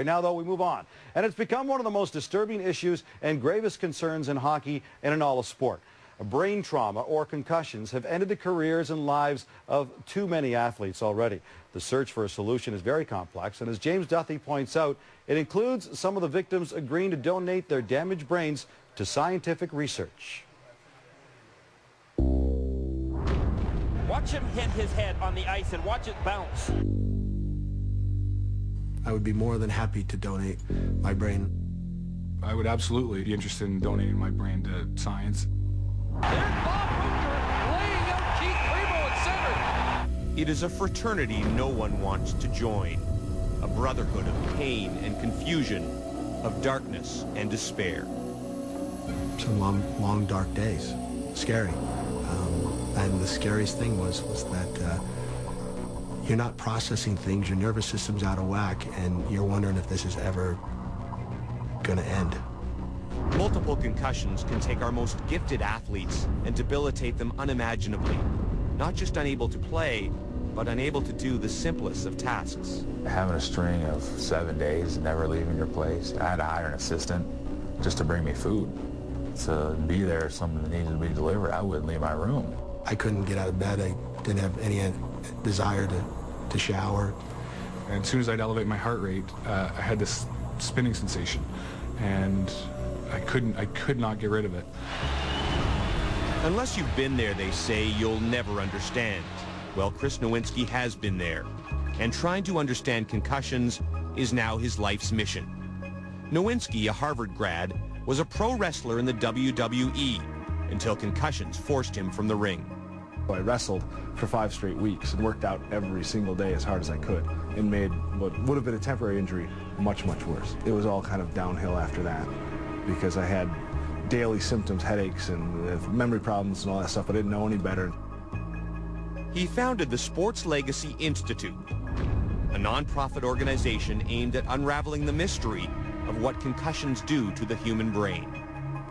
Right now, though, we move on. And it's become one of the most disturbing issues and gravest concerns in hockey and in all of sport. Brain trauma or concussions have ended the careers and lives of too many athletes already. The search for a solution is very complex, and as James Duthie points out, it includes some of the victims agreeing to donate their damaged brains to scientific research. Watch him hit his head on the ice and watch it bounce. I would be more than happy to donate my brain. I would absolutely be interested in donating my brain to science. There's Bob Hooker laying out Keith Primeau at center. It is a fraternity no one wants to join. A brotherhood of pain and confusion, of darkness and despair. Some long, dark days. Scary. And the scariest thing was that you're not processing things, your nervous system's out of whack, and you're wondering if this is ever going to end. Multiple concussions can take our most gifted athletes and debilitate them unimaginably. Not just unable to play, but unable to do the simplest of tasks. Having a string of 7 days, never leaving your place, I had to hire an assistant just to bring me food. To be there, if something that needed to be delivered, I wouldn't leave my room. I couldn't get out of bed. I didn't have any desire to shower. And as soon as I'd elevate my heart rate, I had this spinning sensation, and I could not get rid of it. Unless you've been there, they say, you'll never understand. Well, Chris Nowinski has been there, and trying to understand concussions is now his life's mission. Nowinski, a Harvard grad, was a pro wrestler in the WWE until concussions forced him from the ring. I wrestled for 5 straight weeks and worked out every single day as hard as I could and made what would have been a temporary injury much, much worse. It was all kind of downhill after that because I had daily symptoms, headaches and memory problems and all that stuff, but I didn't know any better. He founded the Sports Legacy Institute, a nonprofit organization aimed at unraveling the mystery of what concussions do to the human brain.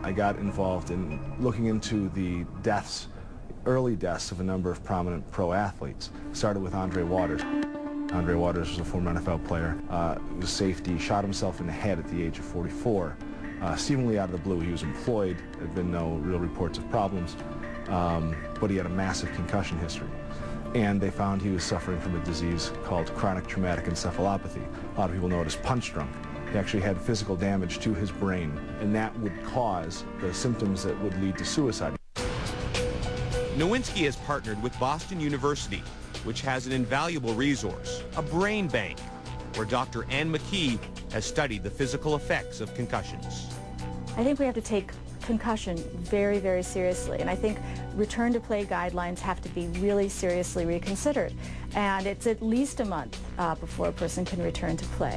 I got involved in looking into the deaths, early deaths of a number of prominent pro athletes. Started with Andre Waters. Andre Waters was a former NFL player. He was safety, shot himself in the head at the age of 44. Seemingly out of the blue, he was employed. There had been no real reports of problems, but he had a massive concussion history. And they found he was suffering from a disease called chronic traumatic encephalopathy. A lot of people know it as punch drunk. He actually had physical damage to his brain, and that would cause the symptoms that would lead to suicide. Nowinski has partnered with Boston University, which has an invaluable resource, a brain bank, where Dr. Ann McKee has studied the physical effects of concussions. I think we have to take concussion very, very seriously, and I think return to play guidelines have to be really seriously reconsidered. And it's at least a month before a person can return to play.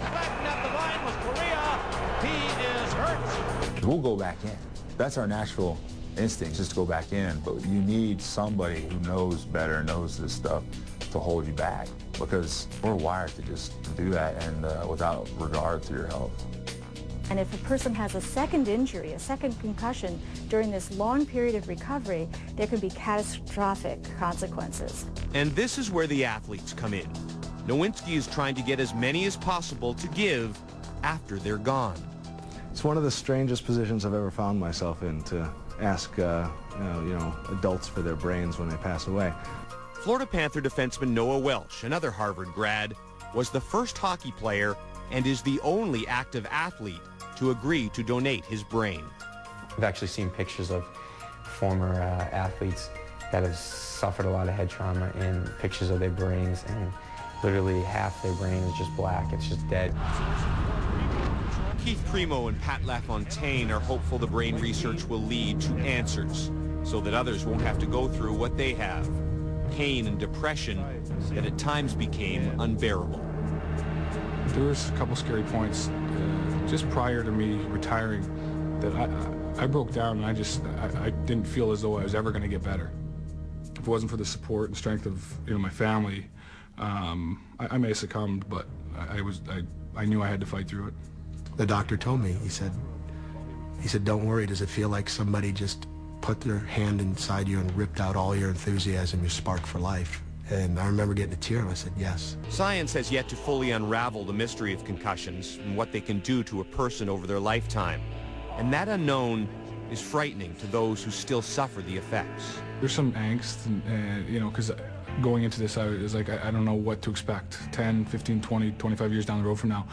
He is hurt. We'll go back in. That's our natural instinct, just to go back in. But you need somebody who knows better, knows this stuff, to hold you back. Because we're wired to just do that and without regard to your health. And if a person has a second injury, a second concussion, during this long period of recovery, there can be catastrophic consequences. And this is where the athletes come in. Nowinski is trying to get as many as possible to give after they're gone. It's one of the strangest positions I've ever found myself in, to ask adults for their brains when they pass away. Florida Panther defenseman Noah Welch, another Harvard grad, was the first hockey player and is the only active athlete to agree to donate his brain. I've actually seen pictures of former athletes that have suffered a lot of head trauma and pictures of their brains, and literally half their brain is just black. It's just dead. Keith Primeau and Pat LaFontaine are hopeful the brain research will lead to answers so that others won't have to go through what they have. Pain and depression that at times became unbearable. There was a couple scary points just prior to me retiring that I broke down, and I didn't feel as though I was ever going to get better. If it wasn't for the support and strength of my family, I may have succumbed, but I knew I had to fight through it. The doctor told me, he said, don't worry, does it feel like somebody just put their hand inside you and ripped out all your enthusiasm, your spark for life? And I remember getting a tear, and I said, yes. Science has yet to fully unravel the mystery of concussions and what they can do to a person over their lifetime. And that unknown is frightening to those who still suffer the effects. There's some angst, and you know, because going into this, I was like, I don't know what to expect 10, 15, 20, 25 years down the road from now.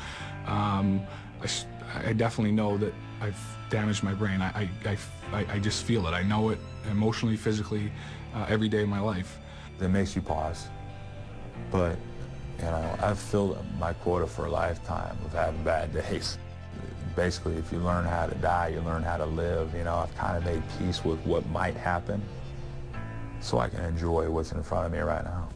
I definitely know that I've damaged my brain. I just feel it. I know it emotionally, physically, every day of my life. It makes you pause. But, you know, I've filled my quota for a lifetime of having bad days. Basically, if you learn how to die, you learn how to live. You know, I've kind of made peace with what might happen so I can enjoy what's in front of me right now.